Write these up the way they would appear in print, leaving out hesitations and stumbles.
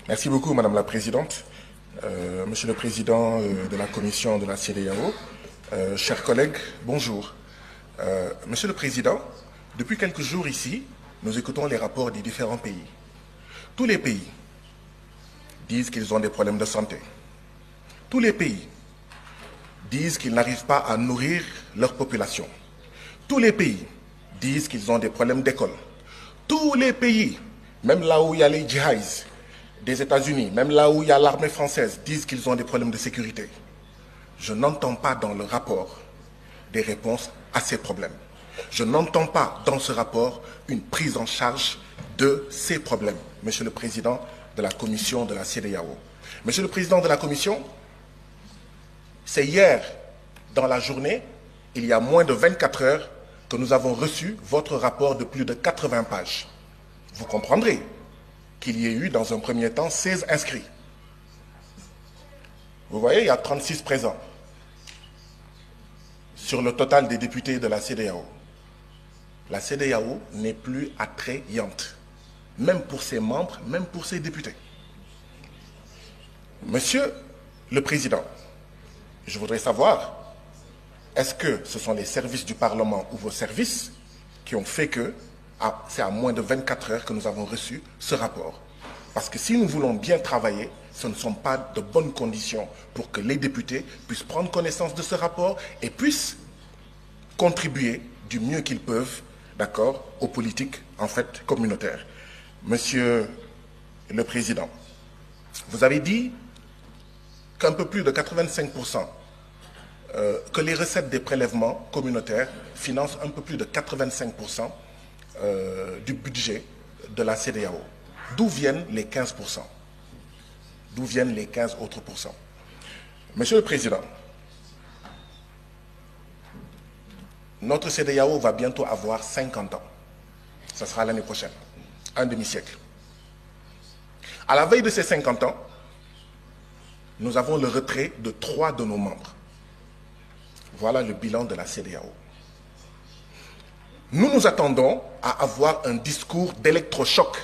Merci beaucoup, Madame la Présidente. Monsieur le Président de la Commission de la CEDEAO, chers collègues, bonjour. Monsieur le Président, depuis quelques jours ici, nous écoutons les rapports des différents pays. Tous les pays disent qu'ils ont des problèmes de santé. Tous les pays disent qu'ils n'arrivent pas à nourrir leur population. Tous les pays disent qu'ils ont des problèmes d'école. Tous les pays, même là où il y a les djihadistes des États-Unis, même là où il y a l'armée française, disent qu'ils ont des problèmes de sécurité. Je n'entends pas dans le rapport des réponses à ces problèmes. Je n'entends pas dans ce rapport une prise en charge de ces problèmes, Monsieur le Président de la Commission de la CEDEAO. Monsieur le Président de la Commission, c'est hier, dans la journée, il y a moins de 24 heures, que nous avons reçu votre rapport de plus de 80 pages. Vous comprendrez qu'il y ait eu, dans un premier temps, 16 inscrits. Vous voyez, il y a 36 présents sur le total des députés de la CEDEAO. La CEDEAO n'est plus attrayante, même pour ses membres, même pour ses députés. Monsieur le Président, je voudrais savoir, est-ce que ce sont les services du Parlement ou vos services qui ont fait que c'est à moins de 24 heures que nous avons reçu ce rapport? Parce que si nous voulons bien travailler, ce ne sont pas de bonnes conditions pour que les députés puissent prendre connaissance de ce rapport et puissent contribuer du mieux qu'ils peuvent, d'accord, aux politiques en fait communautaires. Monsieur le Président, vous avez dit qu'un peu plus de 85%, que les recettes des prélèvements communautaires financent un peu plus de 85% du budget de la CEDEAO. D'où viennent les 15%? D'où viennent les 15 autres pourcents? Monsieur le Président, notre CEDEAO va bientôt avoir 50 ans. Ce sera l'année prochaine, un demi-siècle. À la veille de ces 50 ans, nous avons le retrait de 3 de nos membres. Voilà le bilan de la CEDEAO. Nous nous attendons à avoir un discours d'électrochoc,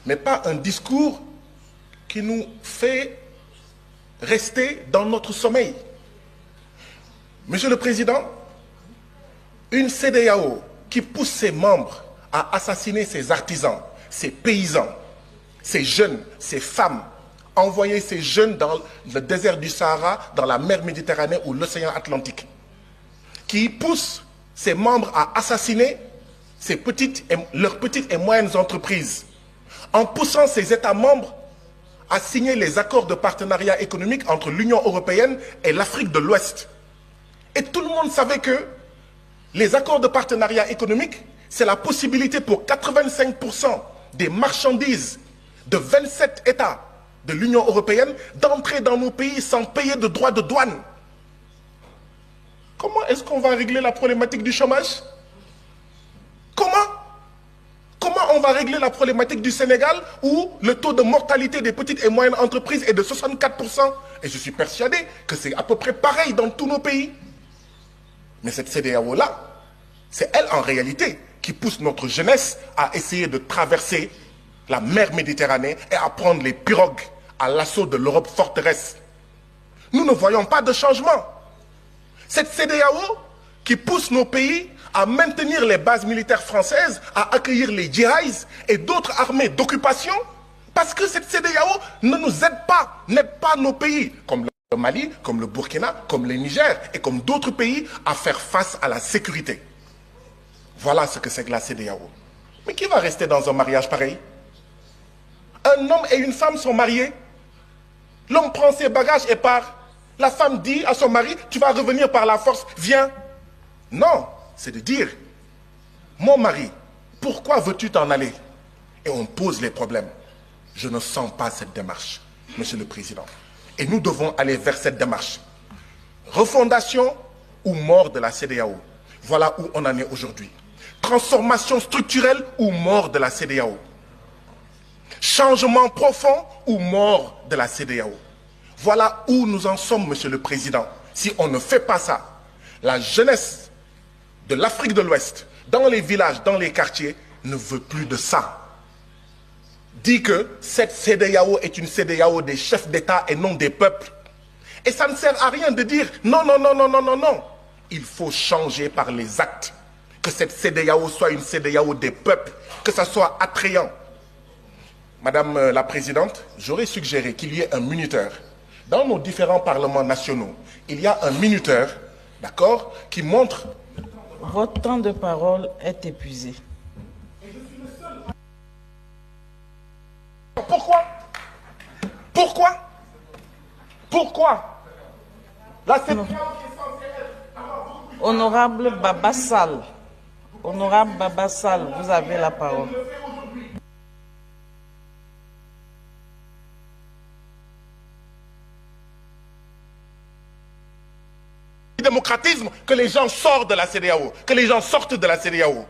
mais pas un discours qui nous fait rester dans notre sommeil. Monsieur le Président, une CEDEAO qui pousse ses membres à assassiner ses artisans, ses paysans, ses jeunes, ses femmes, envoyer ces jeunes dans le désert du Sahara, dans la mer Méditerranée ou l'océan Atlantique, qui pousse ses membres à assassiner leurs petites et moyennes entreprises, en poussant ces États membres à signer les accords de partenariat économique entre l'Union européenne et l'Afrique de l'Ouest. Et tout le monde savait que les accords de partenariat économique, c'est la possibilité pour 85% des marchandises de 27 États de l'Union européenne d'entrer dans nos pays sans payer de droits de douane. Comment est-ce qu'on va régler la problématique du chômage? Comment on va régler la problématique du Sénégal où le taux de mortalité des petites et moyennes entreprises est de 64%? Et je suis persuadé que c'est à peu près pareil dans tous nos pays. Mais cette CEDEAO-là, c'est elle en réalité qui pousse notre jeunesse à essayer de traverser la mer Méditerranée et à prendre les pirogues à l'assaut de l'Europe forteresse. Nous ne voyons pas de changement. Cette CEDEAO qui pousse nos pays à maintenir les bases militaires françaises, à accueillir les djihadistes et d'autres armées d'occupation, parce que cette CEDEAO ne nous aide pas, n'aide pas nos pays, comme le Mali, comme le Burkina, comme le Niger et comme d'autres pays, à faire face à la sécurité. Voilà ce que c'est que la CEDEAO. Mais qui va rester dans un mariage pareil? Un homme et une femme sont mariés. L'homme prend ses bagages et part. La femme dit à son mari, tu vas revenir par la force, viens. Non, c'est de dire, mon mari, pourquoi veux-tu t'en aller? Et on pose les problèmes. Je ne sens pas cette démarche, Monsieur le Président. Et nous devons aller vers cette démarche. Refondation ou mort de la CEDEAO. Voilà où on en est aujourd'hui. Transformation structurelle ou mort de la CEDEAO. Changement profond ou mort de la CEDEAO. Voilà où nous en sommes, Monsieur le Président. Si on ne fait pas ça, la jeunesse de l'Afrique de l'Ouest, dans les villages, dans les quartiers, ne veut plus de ça. dit que cette CEDEAO est une CEDEAO des chefs d'État et non des peuples. Et ça ne sert à rien de dire non, non, non, non, non, non, non. Il faut changer par les actes. Que cette CEDEAO soit une CEDEAO des peuples, que ça soit attrayant. Madame la Présidente, j'aurais suggéré qu'il y ait un minuteur. Dans nos différents parlements nationaux, il y a un minuteur, d'accord, qui montre... Votre temps de parole est épuisé. Pourquoi? Pourquoi? Pourquoi? La CEDEAO qui est censée être... Honorable Baba Sall, Honorable Baba Sall, vous avez la parole. Démocratisme, que les gens sortent de la CEDEAO, que les gens sortent de la CEDEAO.